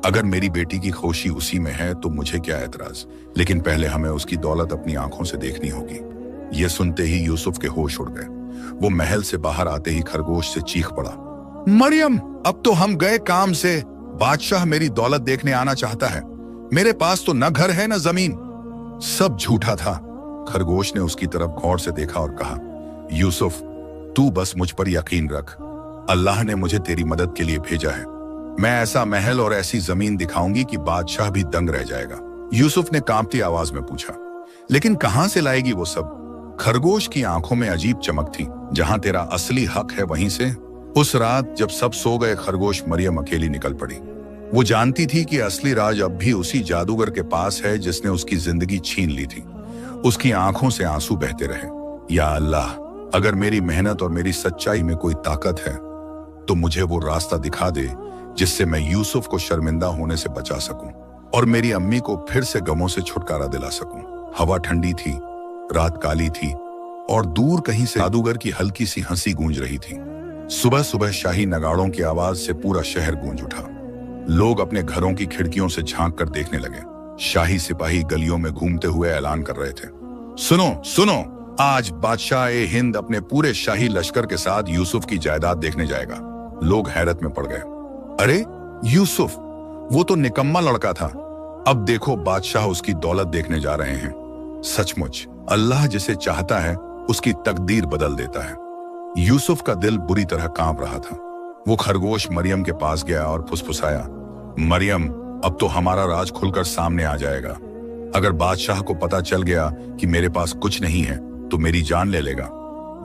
अगर मेरी बेटी की खुशी उसी में है तो मुझे क्या एतराज, लेकिन पहले हमें उसकी दौलत अपनी आंखों से देखनी होगी। यह सुनते ही यूसुफ के होश उड़ गए। वो महल से बाहर आते ही खरगोश से चीख पड़ा, मरियम, अब तो हम गए काम से। बादशाह मेरी दौलत देखने आना चाहता है। मेरे पास तो न घर है न जमीन। सब झूठा था। खरगोश ने उसकी तरफ गौर से देखा और कहा, यूसुफ, तू बस मुझ पर यकीन रख। अल्लाह ने मुझे तेरी मदद के लिए भेजा है। मैं ऐसा महल और ऐसी जमीन दिखाऊंगी कि बादशाह भी दंग रह जाएगा। यूसुफ ने कांपती आवाज में पूछा, लेकिन कहां से लाएगी वो सब? खरगोश की आंखों में अजीब चमक थी। जहां तेरा असली हक है वहीं से। उस रात जब सब सो गए, खरगोश मरियम अकेली निकल पड़ी। वो जानती थी कि असली राज अब भी उसी जादूगर के पास है जिसने उसकी जिंदगी छीन ली थी। उसकी आंखों से आंसू बहते रहे। या अल्लाह, अगर मेरी मेहनत और मेरी सच्चाई में कोई ताकत है तो मुझे वो रास्ता दिखा दे जिससे मैं यूसुफ को शर्मिंदा होने से बचा सकूं और मेरी अम्मी को फिर से गमों से छुटकारा दिला सकूं। हवा ठंडी थी, रात काली थी और दूर कहीं से जादूगर की हल्की सी हंसी गूंज रही थी। सुबह सुबह शाही नगाड़ों की आवाज से पूरा शहर गूंज उठा। लोग अपने घरों की खिड़कियों से झांक कर देखने लगे। शाही सिपाही गलियों में घूमते हुए ऐलान कर रहे थे, सुनो सुनो, आज बादशाह ए हिंद अपने पूरे शाही लश्कर के साथ यूसुफ की जायदाद देखने जाएगा। लोग हैरत में पड़ गए। अरे यूसुफ, वो तो निकम्मा लड़का था। अब देखो बादशाह उसकी दौलत देखने जा रहे हैं। सचमुच अल्लाह जिसे चाहता है उसकी तकदीर बदल देता है। यूसुफ का दिल बुरी तरह कांप रहा था। वो खरगोश मरियम के पास गया और फुसफुसाया, मरियम, अब तो हमारा राज खुलकर सामने आ जाएगा। अगर बादशाह को पता चल गया कि मेरे पास कुछ नहीं है तो मेरी जान ले लेगा।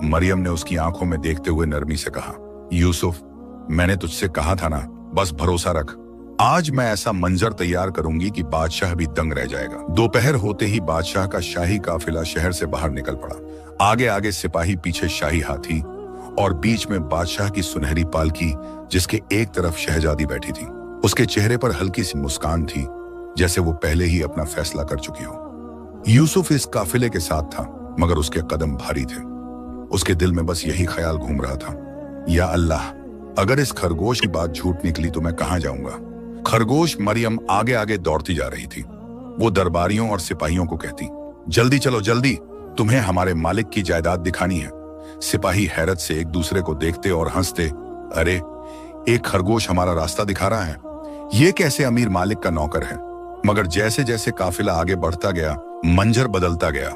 मरियम ने उसकी आंखों में देखते हुए नरमी से कहा, यूसुफ, मैंने तुझसे कहा था ना, बस भरोसा रख। आज मैं ऐसा मंजर तैयार करूंगी कि बादशाह भी दंग रह जाएगा। दोपहर होते ही बादशाह का शाही काफिला शहर से बाहर निकल पड़ा। आगे आगे सिपाही, पीछे शाही हाथी और बीच में बादशाह की सुनहरी पालकी, जिसके एक तरफ शहजादी बैठी थी। उसके चेहरे पर हल्की सी मुस्कान थी, जैसे वो पहले ही अपना फैसला कर चुकी हो। यूसुफ इस काफिले के साथ था, मगर उसके कदम भारी थे। उसके दिल में बस यही ख्याल घूम रहा था, या अल्लाह, अगर इस खरगोश की बात झूठ निकली तो मैं कहां जाऊंगा। खरगोश मरियम आगे आगे दौड़ती जा रही थी। वो दरबारियों और सिपाहियों को कहती, जल्दी चलो जल्दी, तुम्हें हमारे मालिक की जायदाद दिखानी है। सिपाही हैरत से एक दूसरे को देखते और हंसते, अरे, एक खरगोश हमारा रास्ता दिखा रहा है, ये कैसे अमीर मालिक का नौकर है। मगर जैसे जैसे काफिला आगे बढ़ता गया, मंजर बदलता गया।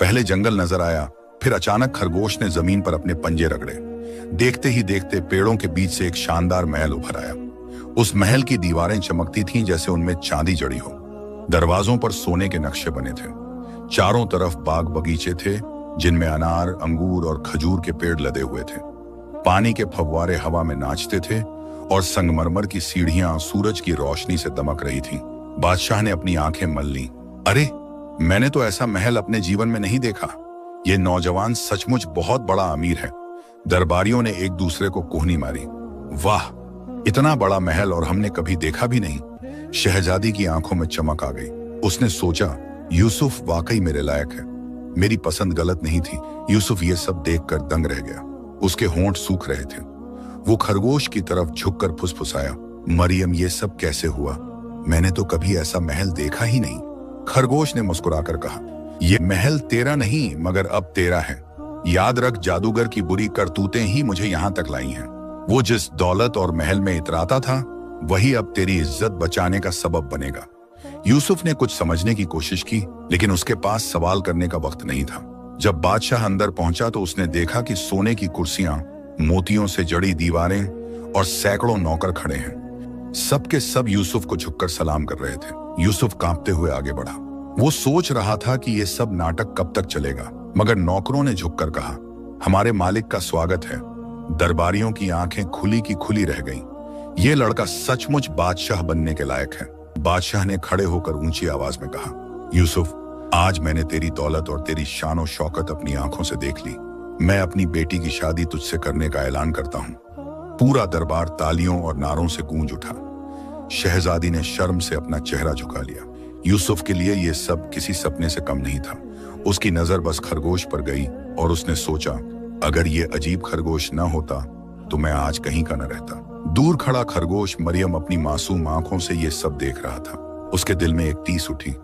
पहले जंगल नजर आया, फिर अचानक खरगोश ने जमीन पर अपने पंजे रगड़े। देखते ही देखते पेड़ों के बीच से एक शानदार महल उभर आया। उस महल की दीवारें चमकती थीं जैसे उनमें चांदी जड़ी हो। दरवाजों पर सोने के नक्शे बने थे। चारों तरफ बाग बगीचे थे, जिनमें अनार, अंगूर और खजूर के पेड़ लदे हुए थे। पानी के फव्वारे हवा में नाचते थे और संगमरमर की सीढ़ियां सूरज की रोशनी से दमक रही थीं। बादशाह ने अपनी आंखें मल लीं। अरे, मैंने तो ऐसा महल अपने जीवन में नहीं देखा। ये नौजवान सचमुच बहुत बड़ा अमीर है। दरबारियों ने एक दूसरे को कोहनी मारी। वाह, इतना बड़ा महल और हमने कभी देखा भी नहीं। शहजादी की आंखों में चमक आ गई। उसने सोचा, यूसुफ वाकई मेरे लायक है। मेरी पसंद गलत नहीं थी। यूसुफ ये सब देखकर दंग रह गया। उसके होंठ सूख रहे थे। वो खरगोश की तरफ झुककर फुसफुसाया, मरियम, ये सब कैसे हुआ? मैंने तो कभी ऐसा महल देखा ही नहीं। खरगोश ने मुस्कुराकर कहा, ये महल तेरा नहीं मगर अब तेरा है। याद रख, जादूगर की बुरी करतूतें ही मुझे यहाँ तक लाई हैं। वो जिस दौलत और महल में इतराता था, वही अब तेरी इज्जत बचाने का सबब बनेगा। यूसुफ ने कुछ समझने की कोशिश की, लेकिन उसके पास सवाल करने का वक्त नहीं था। जब बादशाह अंदर पहुंचा तो उसने देखा कि सोने की कुर्सियां, मोतियों से जड़ी दीवारें और सैकड़ों नौकर खड़े हैं। सबके सब यूसुफ को झुककर सलाम कर रहे थे। यूसुफ कांपते हुए आगे बढ़ा। वो सोच रहा था कि ये सब नाटक कब तक चलेगा, मगर नौकरों ने झुककर कहा, हमारे मालिक का स्वागत है। दरबारियों की आंखें खुली की खुली रह गईं। ये लड़का सचमुच बादशाह बनने के लायक है। बादशाह ने खड़े होकर ऊंची आवाज में कहा, यूसुफ, आज मैंने तेरी दौलत और तेरी शान शौकत अपनी आंखों से देख ली। मैं अपनी बेटी की शादी तुझसे करने का ऐलान करता हूँ। पूरा दरबार तालियों और नारों से गूंज उठा। शहजादी ने शर्म से अपना चेहरा झुका लिया। यूसुफ के लिए यह सब किसी सपने से कम नहीं था। उसकी नजर बस खरगोश पर गई और उसने सोचा, अगर ये अजीब खरगोश न होता तो मैं आज कहीं का न रहता। दूर खड़ा खरगोश मरियम अपनी मासूम आंखों से ये सब देख रहा था। उसके दिल में एक टीस उठी,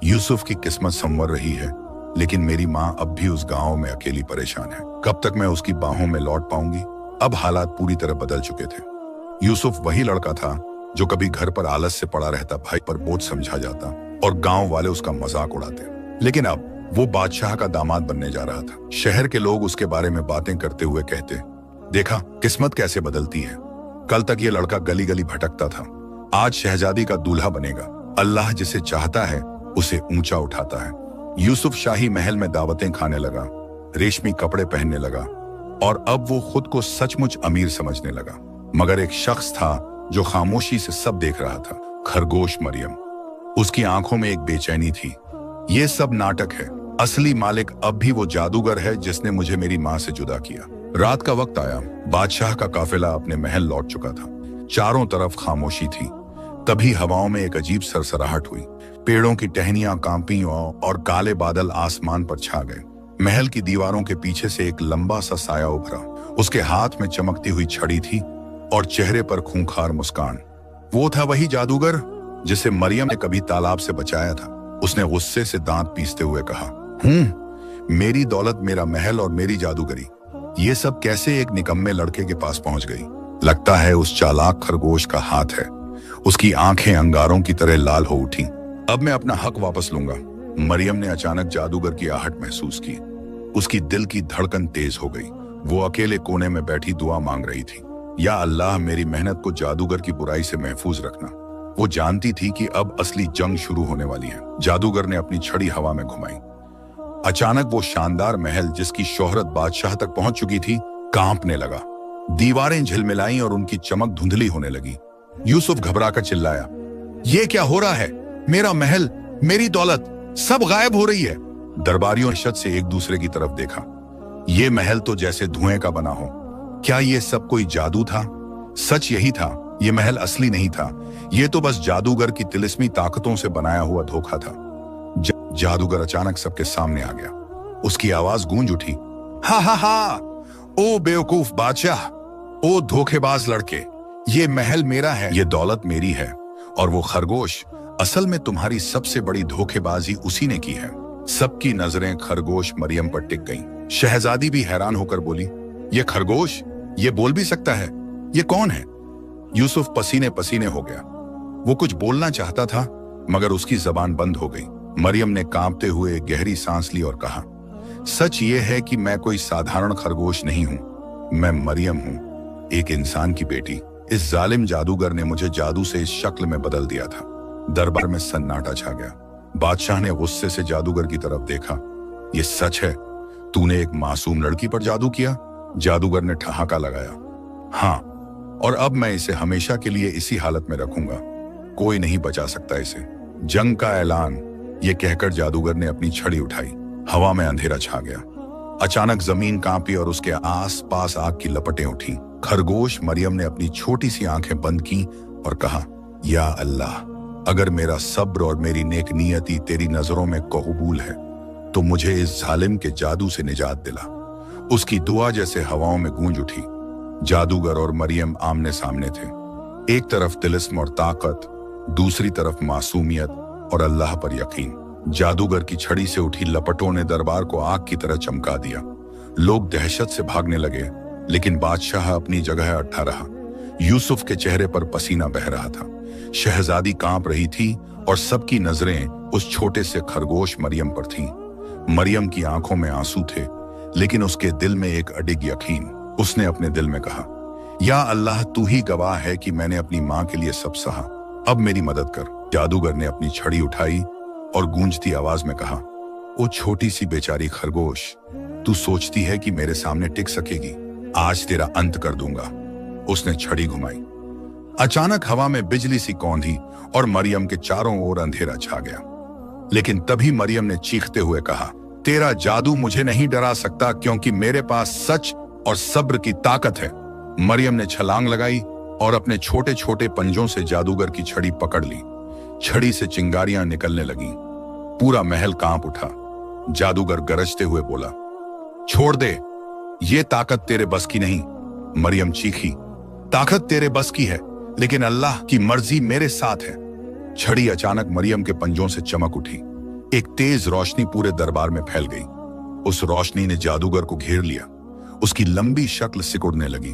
यूसुफ की किस्मत संवर रही है, लेकिन मेरी माँ अब भी उस गांव में अकेली परेशान है। कब तक मैं उसकी बाहों में लौट पाऊंगी? अब हालात पूरी तरह बदल चुके थे। यूसुफ वही लड़का था जो कभी घर पर आलस से पड़ा रहता, भाई पर बोझ समझा जाता और गांव वाले उसका मजाक उड़ाते। लेकिन अब वो बादशाह का दामाद बनने जा रहा था। शहर के लोग उसके बारे में बातें करते हुए कहते, देखा किस्मत कैसे बदलती है। कल तक ये लड़का गली गली भटकता था, आज शहजादी का दूल्हा बनेगा। अल्लाह जिसे चाहता है उसे ऊंचा उठाता है। यूसुफ शाही महल में दावतें खाने लगा, रेशमी कपड़े पहनने लगा और अब वो खुद को सचमुच अमीर समझने लगा। मगर एक शख्स था जो खामोशी से सब देख रहा था, खरगोश मरियम। उसकी आंखों में एक बेचैनी थी। ये सब नाटक है, असली मालिक अब भी वो जादूगर है जिसने मुझे मेरी माँ से जुदा किया। रात का वक्त आया, बादशाह का काफिला अपने महल लौट चुका था। चारों तरफ खामोशी थी। तभी हवाओं में एक अजीब सरसराहट हुई। पेड़ों की टहनियां कांपी और काले बादल आसमान पर छा गए। महल की दीवारों के पीछे से एक लंबा सा साया उभरा। उसके हाथ में चमकती हुई छड़ी थी और चेहरे पर खूंखार मुस्कान। वो था वही जादूगर जिसे मरियम ने कभी तालाब से बचाया था। उसने गुस्से से दांत पीसते हुए कहा, मेरी दौलत, मेरा महल और मेरी जादूगरी, ये सब कैसे एक निकम्मे लड़के के पास पहुंच गई? लगता है उस चालाक खरगोश का हाथ है। उसकी आंखें अंगारों की तरह लाल हो उठी। अब मैं अपना हक वापस लूंगा। मरियम ने अचानक जादूगर की आहट महसूस की। उसकी दिल की धड़कन तेज हो गई। वो अकेले कोने में बैठी दुआ मांग रही थी, या अल्लाह मेरी मेहनत को जादूगर की बुराई से महफूज रखना। वो जानती थी कि अब असली जंग शुरू होने वाली है। जादूगर ने अपनी छड़ी हवा में घुमाई। अचानक वो शानदार महल जिसकी शोहरत बादशाह तक पहुंच चुकी थी, कांपने लगा। दीवारें झिलमिलाई और उनकी चमक धुंधली होने लगी। यूसुफ घबराकर चिल्लाया, ये क्या हो रहा है? मेरा महल, मेरी दौलत, सब गायब हो रही है। दरबारियों ने शत से एक दूसरे की तरफ देखा। ये महल तो जैसे धुएं का बना हो। क्या ये सब कोई जादू था? सच यही था, ये महल असली नहीं था। ये तो बस जादूगर की तिलिस्मी ताकतों से बनाया हुआ धोखा था। जादूगर अचानक सबके सामने आ गया। उसकी आवाज गूंज उठी, हा हा हा, ओ बेवकूफ बादशाह, ओ धोखेबाज लड़के, ये महल मेरा है, ये दौलत मेरी है, और वो खरगोश, असल में तुम्हारी सबसे बड़ी धोखेबाजी उसी ने की है। सबकी नजरें खरगोश मरियम पर टिक गईं। शहजादी भी हैरान होकर बोली, ये खरगोश, ये बोल भी सकता है? ये कौन है? यूसुफ पसीने पसीने हो गया। वो कुछ बोलना चाहता था मगर उसकी जबान बंद हो गई। मरियम ने कांपते हुए गहरी सांस ली और कहा, सच ये है कि मैं कोई साधारण खरगोश नहीं हूं। मैं मरियम हूं, एक इंसान की बेटी। इस जालिम जादूगर ने मुझे जादू से इस शक्ल में बदल दिया था। दरबार में सन्नाटा छा गया। बादशाह ने गुस्से से जादूगर की तरफ देखा। ये सच है? तूने एक मासूम लड़की पर जादू किया? जादूगर ने ठहाका लगाया। हाँ, और अब मैं इसे हमेशा के लिए इसी हालत में रखूंगा। कोई नहीं बचा सकता इसे। जंग का ऐलान, ये कहकर जादूगर ने अपनी छड़ी उठाई। हवा में अंधेरा छा गया। अचानक जमीन कांपी और उसके आस पास आग की लपटें उठी। खरगोश मरियम ने अपनी छोटी सी आंखें बंद की और कहा, या अल्लाह, अगर मेरा सब्र और मेरी नेक नियति तेरी नजरों में कबूल है तो मुझे इस जालिम के जादू से निजात दिला। उसकी दुआ जैसे हवाओं में गूंज उठी। जादूगर और मरियम आमने सामने थे। एक तरफ तिलिस्म और ताकत, दूसरी तरफ मासूमियत और अल्लाह पर यकीन। जादूगर की छड़ी से उठी लपटों ने दरबार को आग की तरह चमका दिया। लोग दहशत से भागने लगे, लेकिन बादशाह अपनी जगह अट्टा रहा। यूसुफ के चेहरे पर पसीना बह रहा था। शहजादी कांप रही थी और सबकी नजरें उस छोटे से खरगोश मरियम पर थीं। मरियम की आंखों में आंसू थे, लेकिन उसके दिल में एक अडिग यकीन। उसने अपने दिल में कहा, या अल्लाह, तू ही गवाह है कि मैंने अपनी माँ के लिए सब सहा। अब मेरी मदद कर। जादूगर ने अपनी छड़ी उठाई और गूंजती आवाज में कहा, ओ छोटी सी बेचारी खरगोश, तू सोचती है कि मेरे सामने टिक सकेगी? आज तेरा अंत कर दूंगा। उसने छड़ी घुमाई। अचानक हवा में बिजली सी कौंधी और मरियम के चारों ओर अंधेरा छा गया। लेकिन तभी मरियम ने चीखते हुए कहा, तेरा जादू मुझे नहीं डरा सकता, क्योंकि मेरे पास सच और सब्र की ताकत है। मरियम ने छलांग लगाई और अपने छोटे छोटे पंजों से जादूगर की छड़ी पकड़ ली। छड़ी से चिंगारियां निकलने लगीं। पूरा महल कांप उठा। जादूगर गरजते हुए बोला, छोड़ दे, ये ताकत तेरे बस की नहीं। मरियम चीखी, ताकत तेरे बस की है, लेकिन अल्लाह की मर्जी मेरे साथ है। छड़ी अचानक मरियम के पंजों से चमक उठी। एक तेज रोशनी पूरे दरबार में फैल गई। उस रोशनी ने जादूगर को घेर लिया। उसकी लंबी शक्ल सिकुड़ने लगी।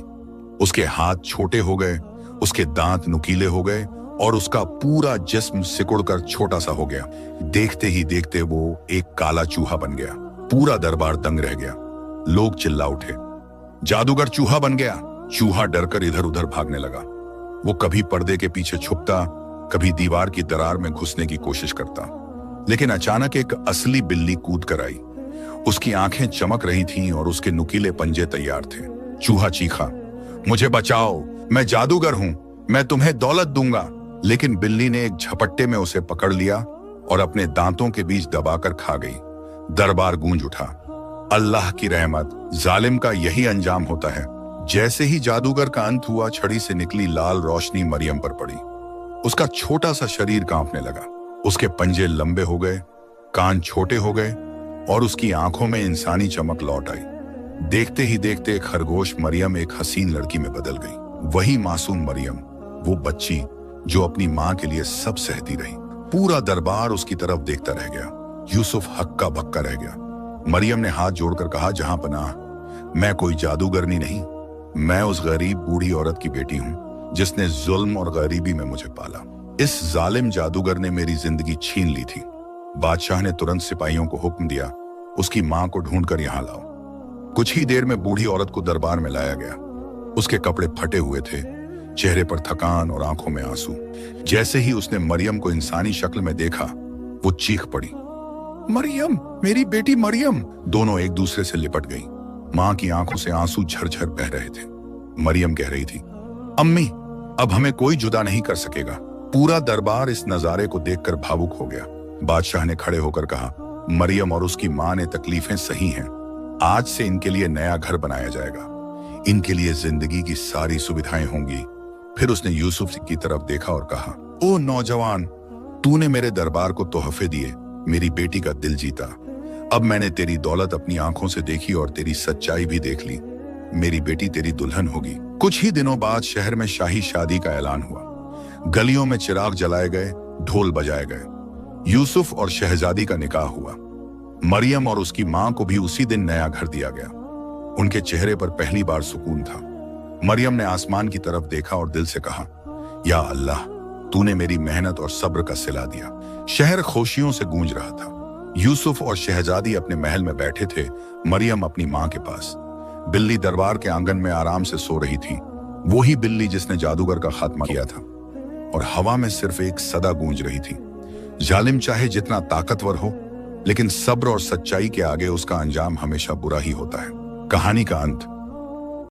उसके हाथ छोटे हो गए, उसके दांत नुकीले हो गए और उसका पूरा जिस्म सिकुड़कर छोटा सा हो गया। देखते ही देखते वो एक काला चूहा बन गया। पूरा दरबार दंग रह गया। लोग चिल्ला उठे, जादूगर चूहा बन गया, चूहा डरकर इधर उधर भागने लगा। वो कभी पर्दे के पीछे छुपता, कभी दीवार की दरार में घुसने की कोशिश करता। लेकिन अचानक एक असली बिल्ली कूद कर आई। उसकी आंखें चमक रही थीं और उसके नुकीले पंजे तैयार थे। चूहा चीखा, मुझे बचाओ, मैं जादूगर हूं, मैं तुम्हें दौलत दूंगा। लेकिन बिल्ली ने एक झपट्टे में उसे पकड़ लिया और अपने दांतों के बीच दबाकर खा गई। दरबार गूंज उठा। अल्लाह की रहमत, जालिम का यही अंजाम होता है। जैसे ही जादूगर का अंत हुआ, छड़ी से निकली लाल रोशनी मरियम पर पड़ी। उसका छोटा सा शरीर कांपने लगा। उसके पंजे लंबे हो गए, कान छोटे हो गए और उसकी आंखों में इंसानी चमक लौट आई। देखते ही देखते एक खरगोश मरियम एक हसीन लड़की में बदल गई। वही मासूम मरियम, वो बच्ची जो अपनी मां के लिए सब सहती रही। पूरा दरबार उसकी तरफ देखता रह गया। यूसुफ हक्का बक्का रह गया। मरियम ने हाथ जोड़कर कहा, जहां पनाह, मैं कोई जादूगरनी नहीं, मैं उस गरीब बूढ़ी औरत की बेटी हूं जिसने जुल्म और गरीबी में मुझे पाला। इस जालिम जादूगर ने मेरी जिंदगी छीन ली थी। बादशाह ने तुरंत सिपाहियों को हुक्म दिया, उसकी मां को ढूंढकर यहां लाओ। कुछ ही देर में बूढ़ी औरत को दरबार में लाया गया। उसके कपड़े फटे हुए थे, चेहरे पर थकान और आंखों में आंसू। जैसे ही उसने मरियम को इंसानी शक्ल में देखा, वो चीख पड़ी, मरियम, मेरी बेटी मरियम। दोनों एक दूसरे से लिपट गईं। मां की आंखों से आंसू झरझर बह रहे थे। मरियम कह रही थी, अम्मी, अब हमें कोई जुदा नहीं कर सकेगा। पूरा दरबार इस नजारे को देखकर भावुक हो गया। बादशाह ने खड़े होकर कहा, मरियम और उसकी मां ने तकलीफें सही हैं। आज से इनके लिए नया घर बनाया जाएगा, इनके लिए जिंदगी की सारी सुविधाएं होंगी। फिर उसने यूसुफ की तरफ देखा और कहा, ओ नौजवान, तूने मेरे दरबार को तोहफे दिए, मेरी बेटी का दिल जीता। अब मैंने तेरी दौलत अपनी आंखों से देखी और तेरी सच्चाई भी देख ली। मेरी बेटी तेरी दुल्हन होगी। कुछ ही दिनों बाद शहर में शाही शादी का ऐलान हुआ। गलियों में चिराग जलाए गए, ढोल बजाए गए। यूसुफ और शहजादी का निकाह हुआ। मरियम और उसकी मां को भी उसी दिन नया घर दिया गया। उनके चेहरे पर पहली बार सुकून था। मरियम ने आसमान की तरफ देखा और दिल से कहा, या अल्लाह, तूने मेरी मेहनत और सब्र का सिला दिया। शहर खुशियों से गूंज रहा था। यूसुफ और शहजादी अपने महल में बैठे थे, मरियम अपनी मां के पास। बिल्ली दरबार के आंगन में आराम से सो रही थी, वही बिल्ली जिसने जादूगर का खात्मा किया था। और हवा में सिर्फ एक सदा गूंज रही थी, जालिम चाहे जितना ताकतवर हो, लेकिन सब्र और सच्चाई के आगे उसका अंजाम हमेशा बुरा ही होता है। कहानी का अंत।